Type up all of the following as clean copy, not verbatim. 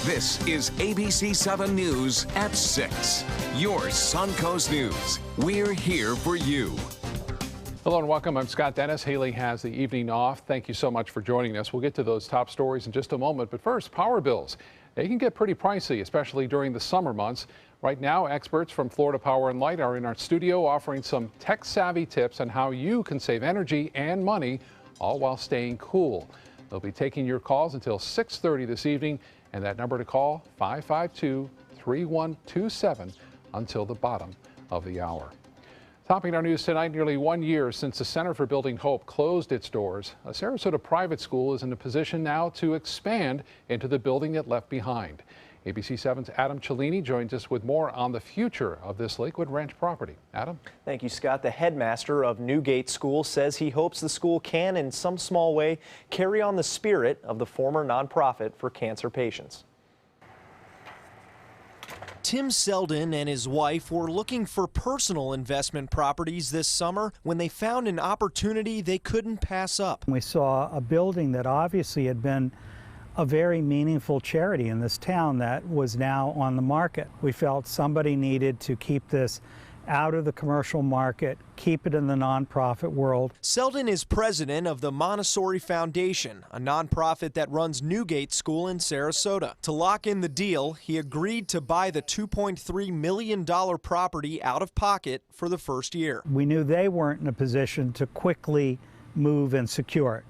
This is ABC 7 News at 6. Your Suncoast News. We're here for you. Hello and welcome. I'm Scott Dennis. Haley has the evening off. Thank you so much for joining us. We'll get to those top stories in just a moment. But first, power bills. They can get pretty pricey, especially during the summer months. Right now, experts from Florida Power and Light are in our studio offering some tech-savvy tips on how you can save energy and money, all while staying cool. They'll be taking your calls until 6:30 this evening, and that number to call, 552-3127, until the bottom of the hour. Topping our news tonight, nearly 1 year since the Center for Building Hope closed its doors, a Sarasota private school is in a position now to expand into the building it left behind. ABC 7's Adam Cellini joins us with more on the future of this Lakewood Ranch property. Adam? Thank you, Scott. The headmaster of NewGate School says he hopes the school can, in some small way, carry on the spirit of the former nonprofit for cancer patients. Tim Selden and his wife were looking for personal investment properties this summer when they found an opportunity they couldn't pass up. We saw a building that obviously had been a very meaningful charity in this town that was now on the market. We felt somebody needed to keep this out of the commercial market, keep it in the nonprofit world. Selden is president of the Montessori Foundation, a nonprofit that runs NewGate School in Sarasota. To lock in the deal, he agreed to buy the $2.3 million property out of pocket for the first year. We knew they weren't in a position to quickly move and secure it.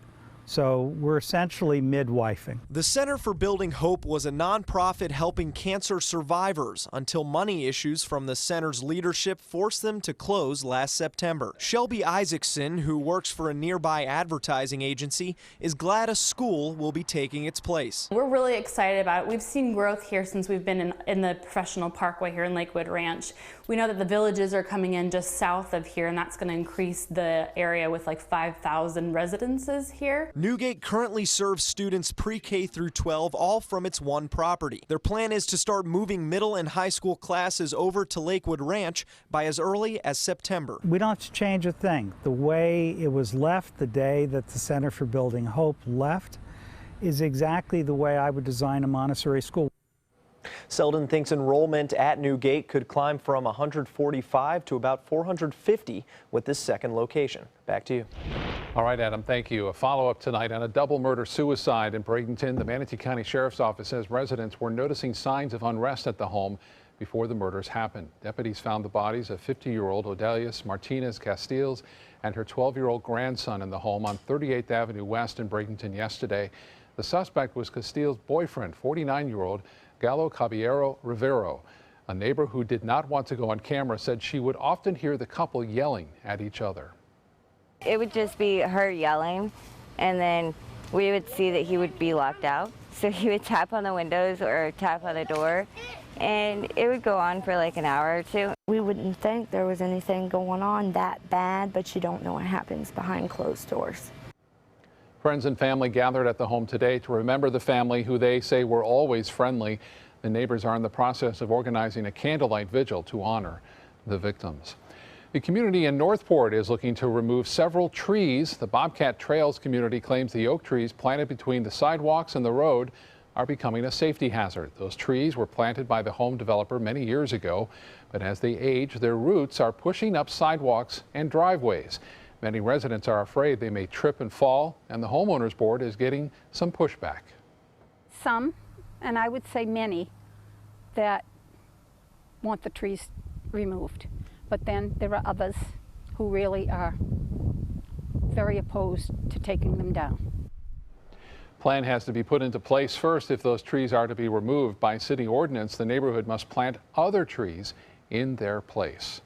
So we're essentially midwifing. The Center for Building Hope was a nonprofit helping cancer survivors until money issues from the center's leadership forced them to close last September. Shelby Isaacson, who works for a nearby advertising agency, is glad a school will be taking its place. We're really excited about it. We've seen growth here since we've been in the professional parkway here in Lakewood Ranch. We know that the villages are coming in just south of here, and that's going to increase the area with like 5,000 residences here. NewGate currently serves students pre-K through 12, all from its one property. Their plan is to start moving middle and high school classes over to Lakewood Ranch by as early as September. We don't have to change a thing. The way it was left the day that the Center for Building Hope left is exactly the way I would design a Montessori school. Selden thinks enrollment at NewGate could climb from 145 to about 450 with this second location. Back to you. All right, Adam, thank you. A follow-up tonight on a double murder-suicide in Bradenton. The Manatee County Sheriff's Office says residents were noticing signs of unrest at the home before the murders happened. Deputies found the bodies of 50-year-old Odelius Martinez Castiles and her 12-year-old grandson in the home on 38th Avenue West in Bradenton yesterday. The suspect was Castiles' boyfriend, 49-year-old Galo Caballero Rivero. A neighbor who did not want to go on camera said she would often hear the couple yelling at each other. It would just be her yelling, and then we would see that he would be locked out. So he would tap on the windows or tap on the door, and it would go on for like an hour or two. We wouldn't think there was anything going on that bad, but you don't know what happens behind closed doors. Friends and family gathered at the home today to remember the family, who they say were always friendly. The neighbors are in the process of organizing a candlelight vigil to honor the victims. The community in Northport is looking to remove several trees. The Bobcat Trails community claims the oak trees planted between the sidewalks and the road are becoming a safety hazard. Those trees were planted by the home developer many years ago, but as they age, their roots are pushing up sidewalks and driveways. Many residents are afraid they may trip and fall, and the homeowners board is getting some pushback. Some, and I would say many, that want the trees removed. But then there are others who really are very opposed to taking them down. Plan has to be put into place first. If those trees are to be removed by city ordinance, the neighborhood must plant other trees in their place.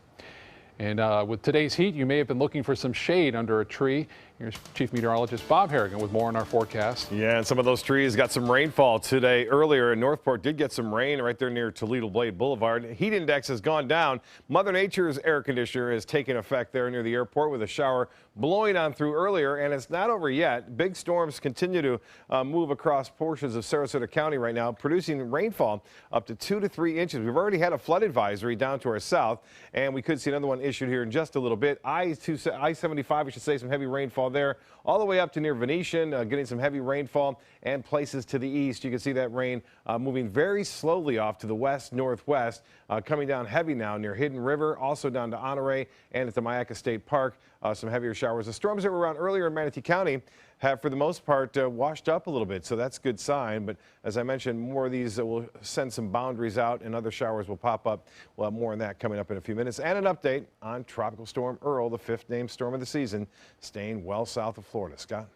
And with today's heat, you may have been looking for some shade under a tree. Here's Chief Meteorologist Bob Harrigan with more on our forecast. Yeah, and some of those trees got some rainfall today. Earlier in Northport did get some rain right there near Toledo Blade Boulevard. Heat index has gone down. Mother Nature's air conditioner is taking effect there near the airport with a shower blowing on through earlier, and it's not over yet. Big storms continue to move across portions of Sarasota County right now, producing rainfall up to 2 to 3 inches. We've already had a flood advisory down to our south, and we could see another one issued here in just a little bit. I-75, we should say some heavy rainfall rainfall there, all the way up to near Venetian, getting some heavy rainfall, and places to the east. You can see that rain moving very slowly off to the west, northwest, coming down heavy now near Hidden River, also down to Honore and at the Myakka State Park. Some heavier showers. The storms that were around earlier in Manatee County have, for the most part, washed up a little bit, so that's a good sign. But as I mentioned, more of these will send some boundaries out, and other showers will pop up. We'll have more on that coming up in a few minutes. And an update on Tropical Storm Earl, the 5th named storm of the season, staying well south of Florida. Scott?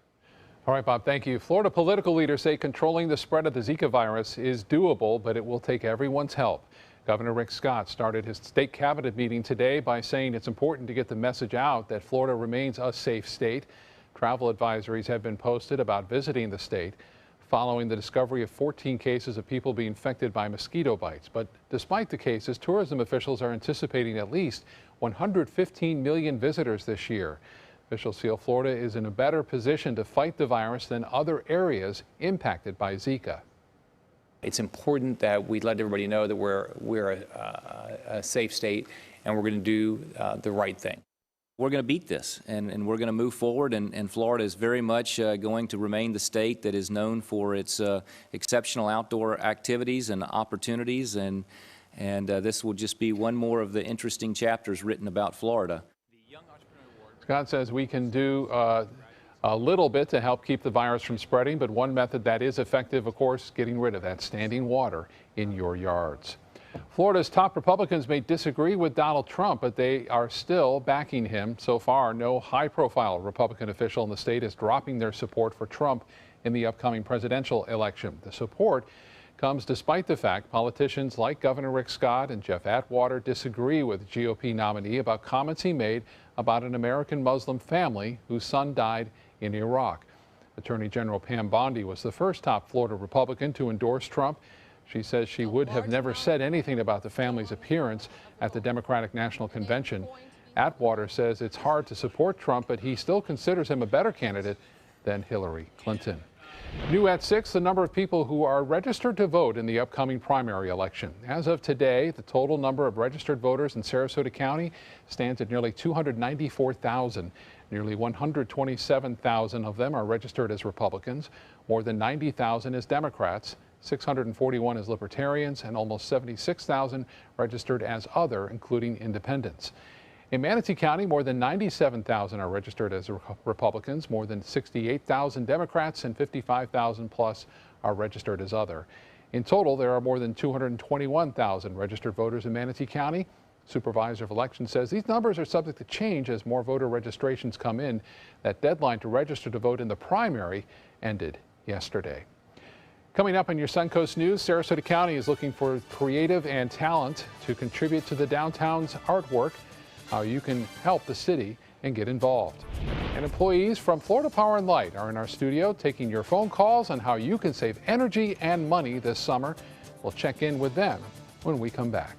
All right, Bob, thank you. Florida political leaders say controlling the spread of the Zika virus is doable, but it will take everyone's help. Governor Rick Scott started his state cabinet meeting today by saying it's important to get the message out that Florida remains a safe state. Travel advisories have been posted about visiting the state following the discovery of 14 cases of people being infected by mosquito bites. But despite the cases, tourism officials are anticipating at least 115 million visitors this year. Officials feel Florida is in a better position to fight the virus than other areas impacted by Zika. It's important that we let everybody know that we're a safe state, and we're going to do the right thing. We're going to beat this, and we're going to move forward, and Florida is very much going to remain the state that is known for its exceptional outdoor activities and opportunities, and this will just be one more of the interesting chapters written about Florida. Scott says we can do a little bit to help keep the virus from spreading, but one method that is effective, of course, getting rid of that standing water in your yards. Florida's top Republicans may disagree with Donald Trump, but they are still backing him. So far, no high-profile Republican official in the state is dropping their support for Trump in the upcoming presidential election. The support comes despite the fact politicians like Governor Rick Scott and Jeff Atwater disagree with GOP nominee about comments he made about an American Muslim family whose son died in Iraq. Attorney General Pam Bondi was the first top Florida Republican to endorse Trump. She says she would have never said anything about the family's appearance at the Democratic National Convention. Atwater says it's hard to support Trump, but he still considers him a better candidate than Hillary Clinton. New at 6, the number of people who are registered to vote in the upcoming primary election. As of today, the total number of registered voters in Sarasota County stands at nearly 294,000. Nearly 127,000 of them are registered as Republicans, more than 90,000 as Democrats, 641 as Libertarians, and almost 76,000 registered as other, including independents. In Manatee County, more than 97,000 are registered as Republicans, more than 68,000 Democrats, and 55,000 plus are registered as other. In total, there are more than 221,000 registered voters in Manatee County. Supervisor of Elections says these numbers are subject to change as more voter registrations come in. That deadline to register to vote in the primary ended yesterday. Coming up on your Suncoast News, Sarasota County is looking for creative and talent to contribute to the downtown's artwork, how you can help the city and get involved. And employees from Florida Power and Light are in our studio taking your phone calls on how you can save energy and money this summer. We'll check in with them when we come back.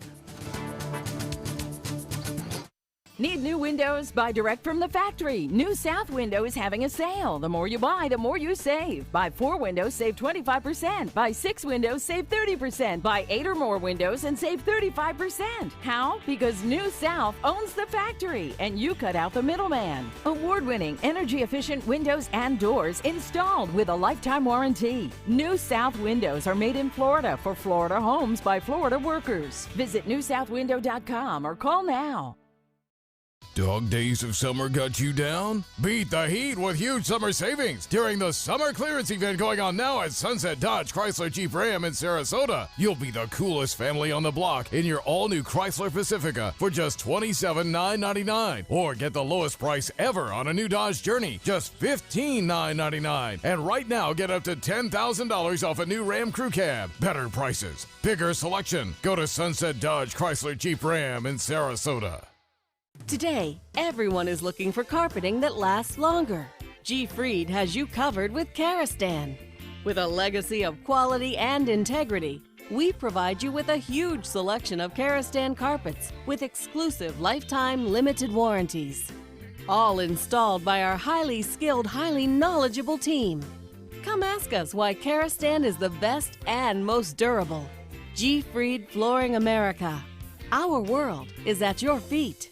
Need new windows? Buy direct from the factory. New South Window is having a sale. The more you buy, the more you save. Buy 4 windows, save 25%. Buy 6 windows, save 30%. Buy 8 or more windows and save 35%. How? Because New South owns the factory and you cut out the middleman. Award-winning, energy-efficient windows and doors installed with a lifetime warranty. New South Windows are made in Florida for Florida homes by Florida workers. Visit newsouthwindow.com or call now. Dog days of summer got you down? Beat the heat with huge summer savings during the summer clearance event going on now at Sunset Dodge Chrysler Jeep Ram in Sarasota. You'll be the coolest family on the block in your all-new Chrysler Pacifica for just $27,999. Or get the lowest price ever on a new Dodge Journey, just $15,999. And right now, get up to $10,000 off a new Ram Crew Cab. Better prices, bigger selection. Go to Sunset Dodge Chrysler Jeep Ram in Sarasota. Today, everyone is looking for carpeting that lasts longer. G. Fried has you covered with Karastan. With a legacy of quality and integrity, we provide you with a huge selection of Karastan carpets with exclusive lifetime limited warranties. All installed by our highly skilled, highly knowledgeable team. Come ask us why Karastan is the best and most durable. G. Fried Flooring America. Our world is at your feet.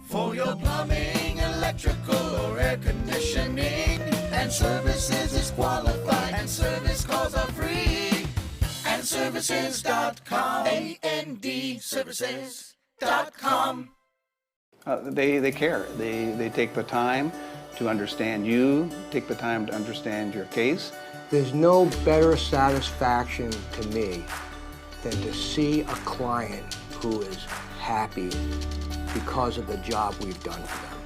For your plumbing, electrical or air conditioning, and services is qualified, and service calls are free. And services.com, A-N-D services.com. They care. They take the time to understand you, take the time to understand your case. There's no better satisfaction to me than to see a client who is happy because of the job we've done for them.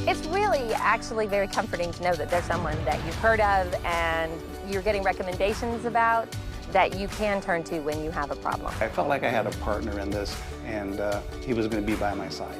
It's really actually very comforting to know that there's someone that you've heard of and you're getting recommendations about that you can turn to when you have a problem. I felt like I had a partner in this, and he was going to be by my side.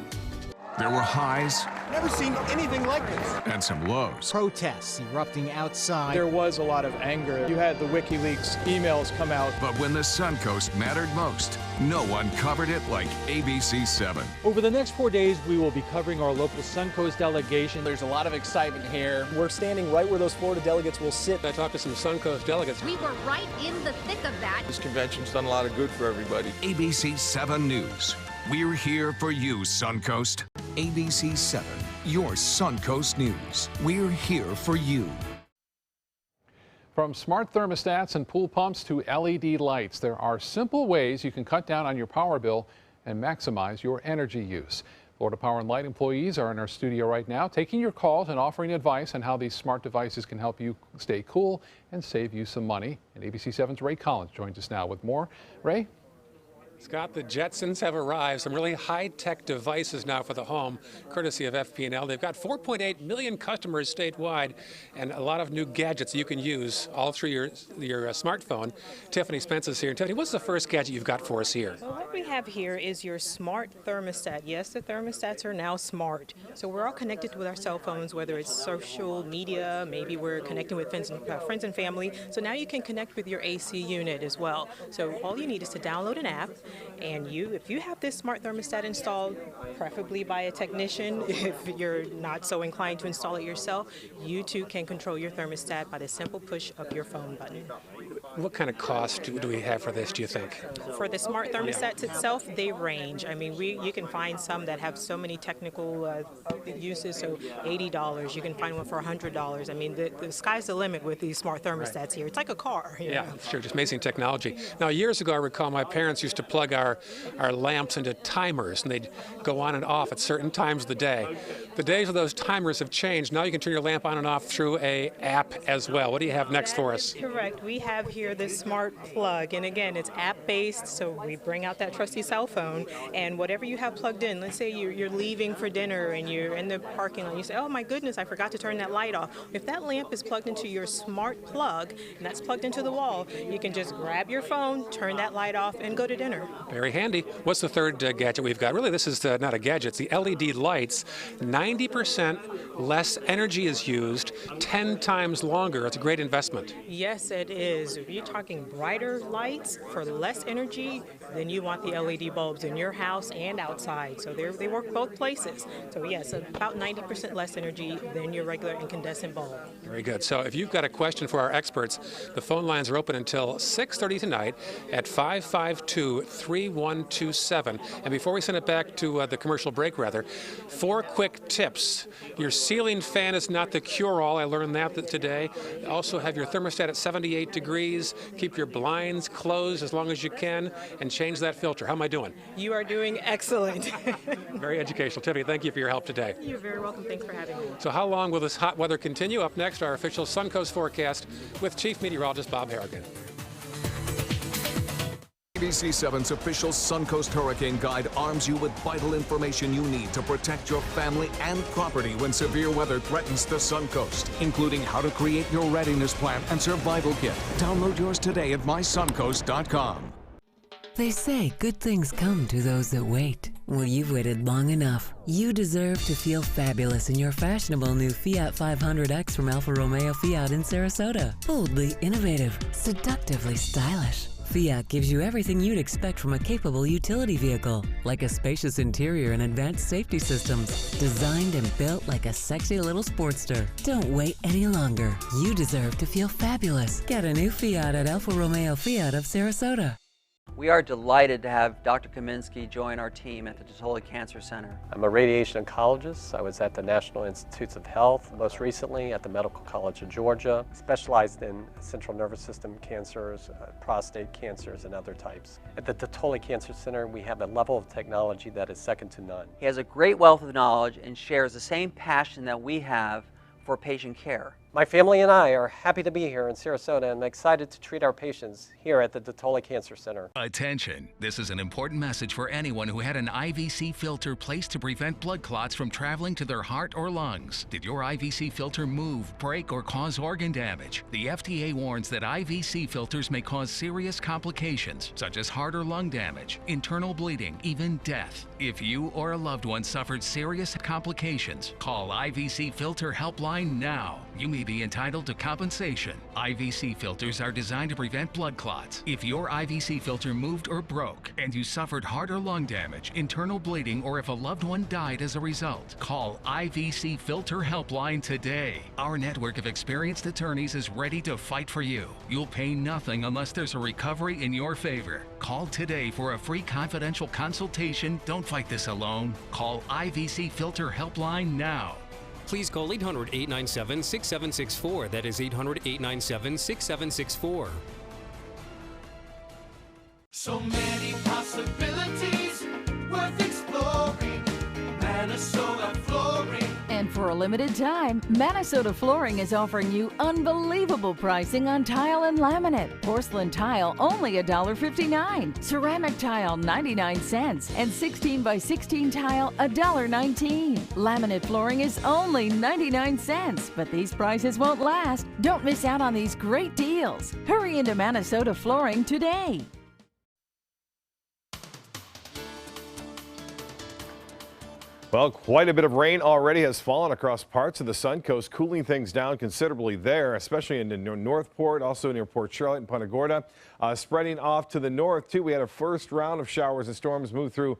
There were highs. Never seen anything like this. And some lows. Protests erupting outside. There was a lot of anger. You had the WikiLeaks emails come out. But when the Suncoast mattered most, no one covered it like ABC 7. Over the next 4 days, we will be covering our local Suncoast delegation. There's a lot of excitement here. We're standing right where those Florida delegates will sit. I talked to some Suncoast delegates. We were right in the thick of that. This convention's done a lot of good for everybody. ABC 7 News. We're here for you, Suncoast. ABC 7, your Suncoast News. We're here for you. From smart thermostats and pool pumps to LED lights, there are simple ways you can cut down on your power bill and maximize your energy use. Florida Power and Light employees are in our studio right now taking your calls and offering advice on how these smart devices can help you stay cool and save you some money. And ABC 7's Ray Collins joins us now with more. Ray? Scott, the Jetsons have arrived. Some really high-tech devices now for the home, courtesy of FP&L. They've got 4.8 million customers statewide and a lot of new gadgets you can use all through your smartphone. Tiffany Spence is here. And Tiffany, what's the first gadget you've got for us here? Well, what we have here is your smart thermostat. Yes, the thermostats are now smart. So we're all connected with our cell phones, whether it's social media, maybe we're connecting with friends and family. So now you can connect with your AC unit as well. So all you need is to download an app. And if you have this smart thermostat installed, preferably by a technician, if you're not so inclined to install it yourself, you too can control your thermostat by the simple push of your phone button. What kind of cost do we have for this, do you think? For the smart thermostats itself, they range. I mean, you can find some that have so many technical uses, so $80. You can find one for $100. I mean, the sky's the limit with these smart thermostats here. It's like a car. Yeah, sure, just amazing technology. Now, years ago, I recall my parents used to plug our lamps into timers, and they'd go on and off at certain times of the day. The days of those timers have changed. Now you can turn your lamp on and off through an app as well. What do you have next for us? Correct. We have here this smart plug, and again, it's app-based, so we bring out that trusty cell phone, and whatever you have plugged in, let's say you're leaving for dinner and you're in the parking lot, you say, oh my goodness, I forgot to turn that light off. If that lamp is plugged into your smart plug, and that's plugged into the wall, you can just grab your phone, turn that light off, and go to dinner. Very handy. What's the third gadget we've got? Really, this is not a gadget. It's the LED lights. 90% less energy is used, 10 times longer. It's a great investment. Yes, it is. If you're talking brighter lights for less energy, then you want the LED bulbs in your house and outside. So they work both places. So yes, about 90% less energy than your regular incandescent bulb. Very good. So if you've got a question for our experts, the phone lines are open until 6:30 tonight at 552-3127. And before we send it back to the commercial break, 4 quick tips. Your ceiling fan is not the cure-all. I learned that today. Also have your thermostat at 78 degrees. Keep your blinds closed as long as you can, and change that filter. How am I doing? You are doing excellent. Very educational. Tiffany, thank you for your help today. You're very welcome. Thanks for having me. So how long will this hot weather continue? Up next, our official Suncoast forecast with Chief Meteorologist Bob Harrigan. ABC 7's official Suncoast Hurricane Guide arms you with vital information you need to protect your family and property when severe weather threatens the Suncoast, including how to create your readiness plan and survival kit. Download yours today at mysuncoast.com. They say good things come to those that wait. Well, you've waited long enough. You deserve to feel fabulous in your fashionable new Fiat 500X from Alfa Romeo Fiat in Sarasota. Boldly innovative, seductively stylish. Fiat gives you everything you'd expect from a capable utility vehicle, like a spacious interior and advanced safety systems, designed and built like a sexy little sportster. Don't wait any longer. You deserve to feel fabulous. Get a new Fiat at Alfa Romeo Fiat of Sarasota. We are delighted to have Dr. Kaminsky join our team at the Totola Cancer Center. I'm a radiation oncologist. I was at the National Institutes of Health, most recently at the Medical College of Georgia, specialized in central nervous system cancers, prostate cancers, and other types. At the Totola Cancer Center, we have a level of technology that is second to none. He has a great wealth of knowledge and shares the same passion that we have for patient care. My family and I are happy to be here in Sarasota and excited to treat our patients here at the Totola Cancer Center. Attention! This is an important message for anyone who had an IVC filter placed to prevent blood clots from traveling to their heart or lungs. Did your IVC filter move, break, or cause organ damage? The FDA warns that IVC filters may cause serious complications, such as heart or lung damage, internal bleeding, even death. If you or a loved one suffered serious complications, call IVC Filter Helpline now. You may be entitled to compensation. IVC filters are designed to prevent blood clots. If your IVC filter moved or broke and you suffered heart or lung damage, internal bleeding, or if a loved one died as a result, call IVC Filter Helpline today. Our network of experienced attorneys is ready to fight for you. You'll pay nothing unless there's a recovery in your favor. Call today for a free confidential consultation. Don't fight this alone. Call IVC Filter Helpline now. Please call 800-897-6764. That is 800-897-6764. So many possibilities worth exploring. Minnesota Flooring. And for a limited time, Minnesota Flooring is offering you unbelievable pricing on tile and laminate. Porcelain tile only $1.59. Ceramic tile 99 cents. And 16 by 16 tile $1.19. Laminate flooring is only 99 cents. But these prices won't last. Don't miss out on these great deals. Hurry into Minnesota Flooring today. Well, quite a bit of rain already has fallen across parts of the Suncoast, cooling things down considerably there, especially in Northport, also near Port Charlotte and Punta Gorda. Spreading off to the north, too, we had a first round of showers and storms move through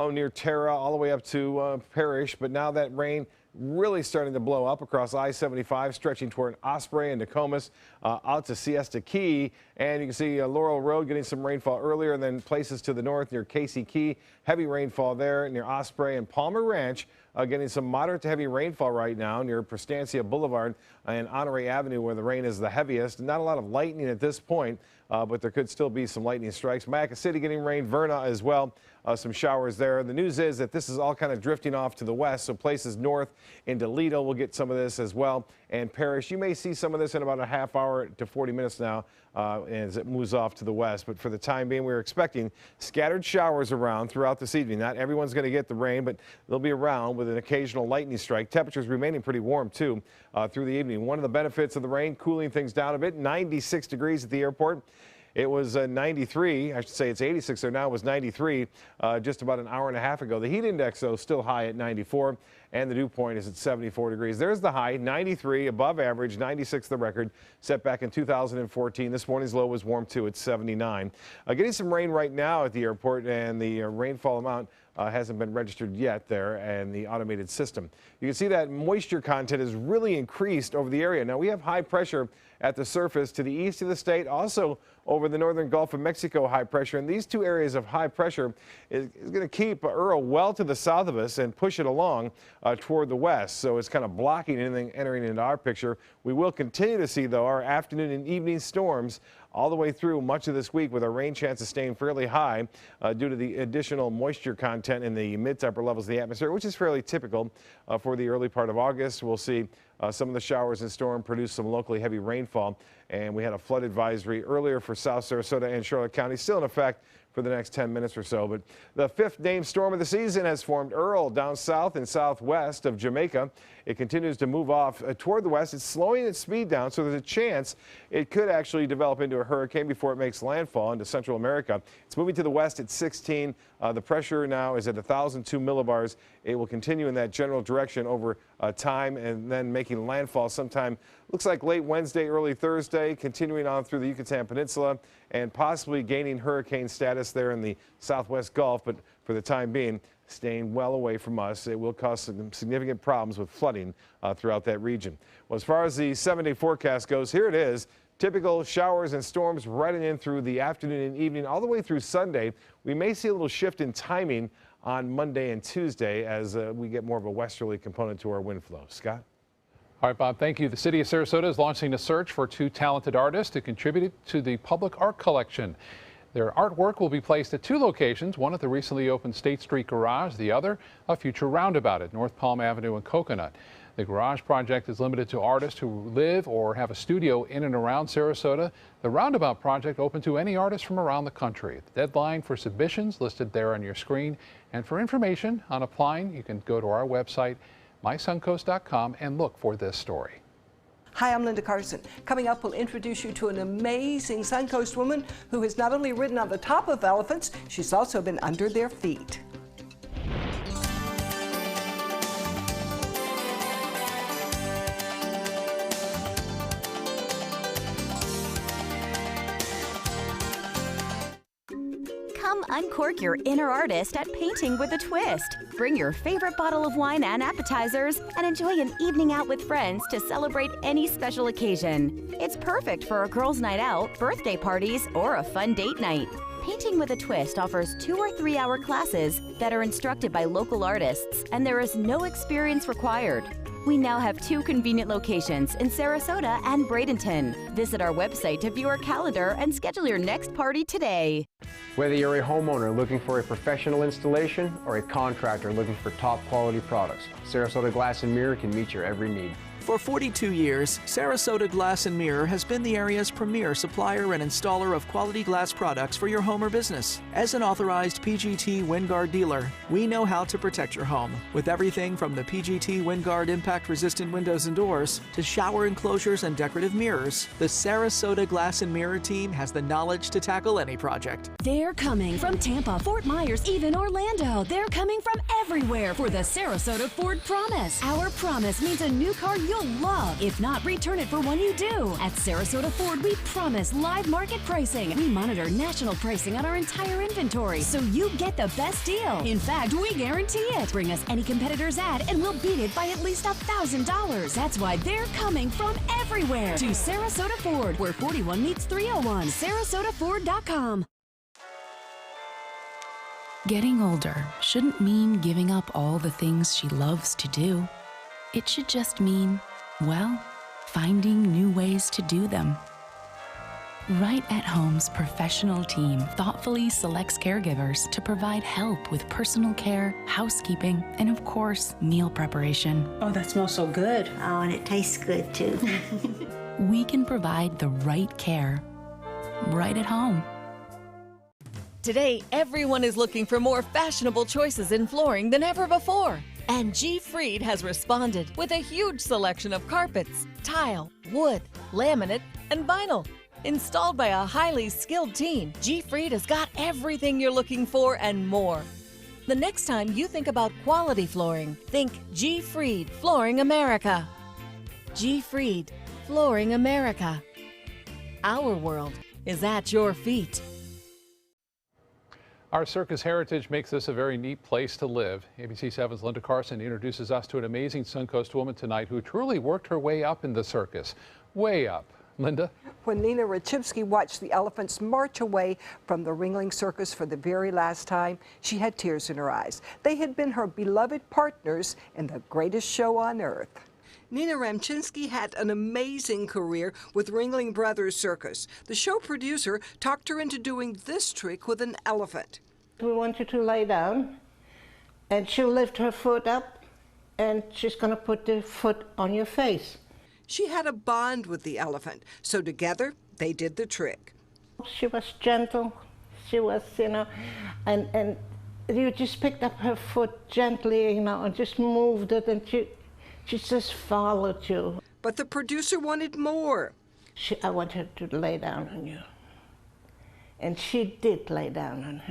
near Terra all the way up to Parrish, but now that rain really starting to blow up across I-75, stretching toward Osprey and Nokomis, out to Siesta Key. And you can see Laurel Road getting some rainfall earlier, and then places to the north near Casey Key. Heavy rainfall there near Osprey and Palmer Ranch. Getting some moderate to heavy rainfall right now near Prestancia Boulevard and Honore Avenue, where the rain is the heaviest. Not a lot of lightning at this point, but there could still be some lightning strikes. Maca City getting rain, Verna as well. Some showers there. The news is that this is all kind of drifting off to the west, so places north into Lido will get some of this as well. And Parrish, you may see some of this in about a half hour to 40 minutes now as it moves off to the west. But for the time being, we're expecting scattered showers around throughout this evening. Not everyone's going to get the rain, but they'll be around with an occasional lightning strike. Temperatures remaining pretty warm, too, through the evening. One of the benefits of the rain, cooling things down a bit. 96 degrees at the airport. It was 93, I should say it's 86 there now, it was 93 just about an hour and a half ago. The heat index, though, still high at 94, and the dew point is at 74 degrees. There's the high, 93, above average, 96 the record, set back in 2014. This morning's low was warm, too, at 79. Getting some rain right now at the airport, and the rainfall amount hasn't been registered yet there and the automated system. You can see that moisture content has really increased over the area. Now, we have high pressure at the surface to the east of the state, also over the northern Gulf of Mexico high pressure. And these two areas of high pressure is going to keep Earl well to the south of us and push it along toward the west. So it's kind of blocking anything entering into our picture. We will continue to see, though, our afternoon and evening storms all the way through much of this week, with our rain chances staying fairly high due to the additional moisture content in the mid to upper levels of the atmosphere, which is fairly typical for the early part of August. We'll see some of the showers and storm produce some locally heavy rainfall, and we had a flood advisory earlier for South Sarasota and Charlotte County, still in effect for the next 10 minutes or so. But the fifth named storm of the season has formed. Earl down south and southwest of Jamaica. It continues to move off toward the west. It's slowing its speed down, so there's a chance it could actually develop into a hurricane before it makes landfall into Central America. It's moving to the west at 16. The pressure now is at 1,002 millibars. It will continue in that general direction over time, and then making landfall sometime, looks like late Wednesday, early Thursday, continuing on through the Yucatan Peninsula and possibly gaining hurricane status there in the southwest Gulf. But for the time being, staying well away from us. It will cause some significant problems with flooding throughout that region. Well, as far as the 7-day forecast goes, here it is. Typical showers and storms running in through the afternoon and evening all the way through Sunday. We may see a little shift in timing on Monday and Tuesday as we get more of a westerly component to our wind flow. Scott? All right, Bob, thank you. The city of Sarasota is launching a search for 2 talented artists to contribute to the public art collection. Their artwork will be placed at 2 locations, one at the recently opened State Street Garage, the other a future roundabout at North Palm Avenue and Coconut. The Garage project is limited to artists who live or have a studio in and around Sarasota. The Roundabout project open to any artist from around the country. The deadline for submissions listed there on your screen. And for information on applying, you can go to our website, mysuncoast.com, and look for this story. Hi, I'm Linda Carson. Coming up, we'll introduce you to an amazing Suncoast woman who has not only ridden on the top of elephants, she's also been under their feet. Come uncork your inner artist at Painting with a Twist. Bring your favorite bottle of wine and appetizers and enjoy an evening out with friends to celebrate any special occasion. It's perfect for a girls' night out, birthday parties, or a fun date night. Painting with a Twist offers 2 or 3 hour classes that are instructed by local artists, and there is no experience required. We now have 2 convenient locations in Sarasota and Bradenton. Visit our website to view our calendar and schedule your next party today. Whether you're a homeowner looking for a professional installation or a contractor looking for top quality products, Sarasota Glass and Mirror can meet your every need. For 42 years, Sarasota Glass and Mirror has been the area's premier supplier and installer of quality glass products for your home or business. As an authorized PGT WindGuard dealer, we know how to protect your home with everything from the PGT WindGuard impact-resistant windows and doors to shower enclosures and decorative mirrors. The Sarasota Glass and Mirror team has the knowledge to tackle any project. They're coming from Tampa, Fort Myers, even Orlando. They're coming from everywhere for the Sarasota Ford Promise. Our promise means a new car you'll love. If not, return it for one you do. At Sarasota Ford, we promise live market pricing. We monitor national pricing on our entire inventory, so you get the best deal. In fact, we guarantee it. Bring us any competitor's ad, and we'll beat it by at least $1,000. That's why they're coming from everywhere to Sarasota Ford, where 41 meets 301. SarasotaFord.com. Getting older shouldn't mean giving up all the things she loves to do. It should just mean, well, finding new ways to do them. Right at Home's professional team thoughtfully selects caregivers to provide help with personal care, housekeeping, and of course, meal preparation. Oh, that smells so good. Oh, and it tastes good too. We can provide the right care right at home. Today, everyone is looking for more fashionable choices in flooring than ever before. And G. Fried has responded with a huge selection of carpets, tile, wood, laminate, and vinyl. Installed by a highly skilled team, G. Fried has got everything you're looking for and more. The next time you think about quality flooring, think G. Fried Flooring America. G. Fried Flooring America. Our world is at your feet. Our circus heritage makes this a very neat place to live. ABC 7's Linda Carson introduces us to an amazing Suncoast woman tonight who truly worked her way up in the circus. Way up. Linda? When Nina Rachibsky watched the elephants march away from the Ringling Circus for the very last time, she had tears in her eyes. They had been her beloved partners in the greatest show on earth. Nina Ramchinsky had an amazing career with Ringling Brothers Circus. The show producer talked her into doing this trick with an elephant. We want you to lay down, and she'll lift her foot up, and she's going to put the foot on your face. She had a bond with the elephant, so together they did the trick. She was gentle. She was, and you just picked up her foot gently, and just moved it, and she just followed you. But the producer wanted more. I want her to lay down on you. And she did lay down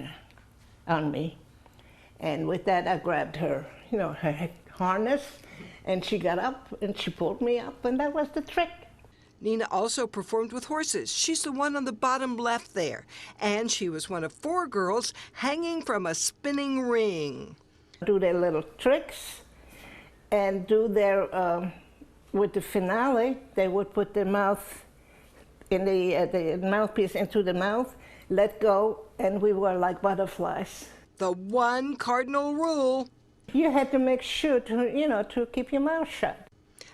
on me. And with that, I grabbed her, her harness, and she got up and she pulled me up, and that was the trick. Nina also performed with horses. She's the one on the bottom left there. And she was one of 4 girls hanging from a spinning ring. Do their little tricks. And do their, with the finale, they would put their mouth in the mouthpiece into the mouth, let go, and we were like butterflies. The one cardinal rule. You had to make sure to keep your mouth shut.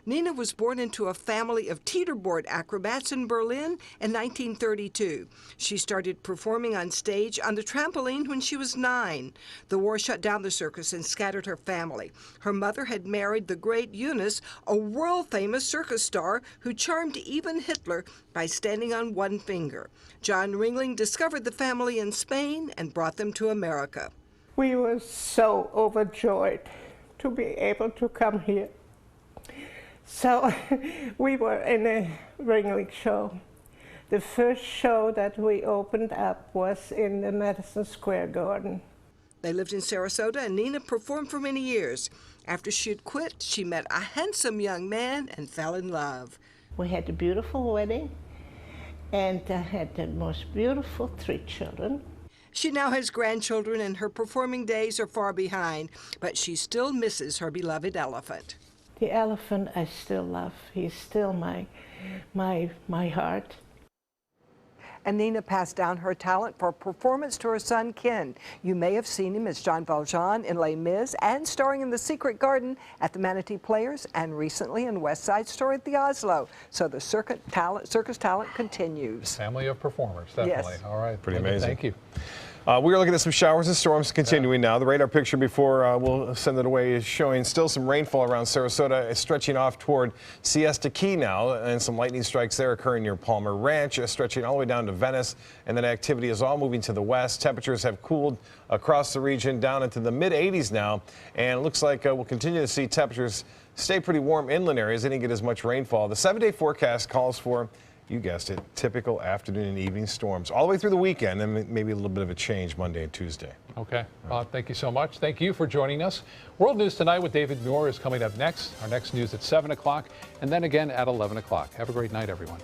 Nina was born into a family of teeterboard acrobats in Berlin in 1932. She started performing on stage on the trampoline when she was 9. The war shut down the circus and scattered her family. Her mother had married the great Eunice, a world-famous circus star who charmed even Hitler by standing on one finger. John Ringling discovered the family in Spain and brought them to America. We were so overjoyed to be able to come here. So we were in a Ringling show. The first show that we opened up was in the Madison Square Garden. They lived in Sarasota, and Nina performed for many years. After she had quit, she met a handsome young man and fell in love. We had a beautiful wedding, and I had the most beautiful 3 children. She now has grandchildren, and her performing days are far behind, but she still misses her beloved elephant. The elephant I still love. He's still my heart. And Nina passed down her talent for performance to her son, Ken. You may have seen him as Jean Valjean in Les Mis and starring in The Secret Garden at the Manatee Players and recently in West Side Story at the Oslo. So the circus talent continues. Family of performers, definitely. Yes. All right. Pretty Linda, amazing. Thank you. We are looking at some showers and storms continuing now. The radar picture before we'll send it away is showing still some rainfall around Sarasota. It's stretching off toward Siesta Key now, and some lightning strikes there occurring near Palmer Ranch, stretching all the way down to Venice. And then activity is all moving to the west. Temperatures have cooled across the region down into the mid-80s now, and it looks like we'll continue to see temperatures stay pretty warm inland areas. They didn't get as much rainfall. The 7-day forecast calls for, you guessed it, typical afternoon and evening storms all the way through the weekend, and maybe a little bit of a change Monday and Tuesday. Okay. Thank you so much. Thank you for joining us. World News Tonight with David Muir is coming up next. Our next news at 7 o'clock and then again at 11 o'clock. Have a great night, everyone.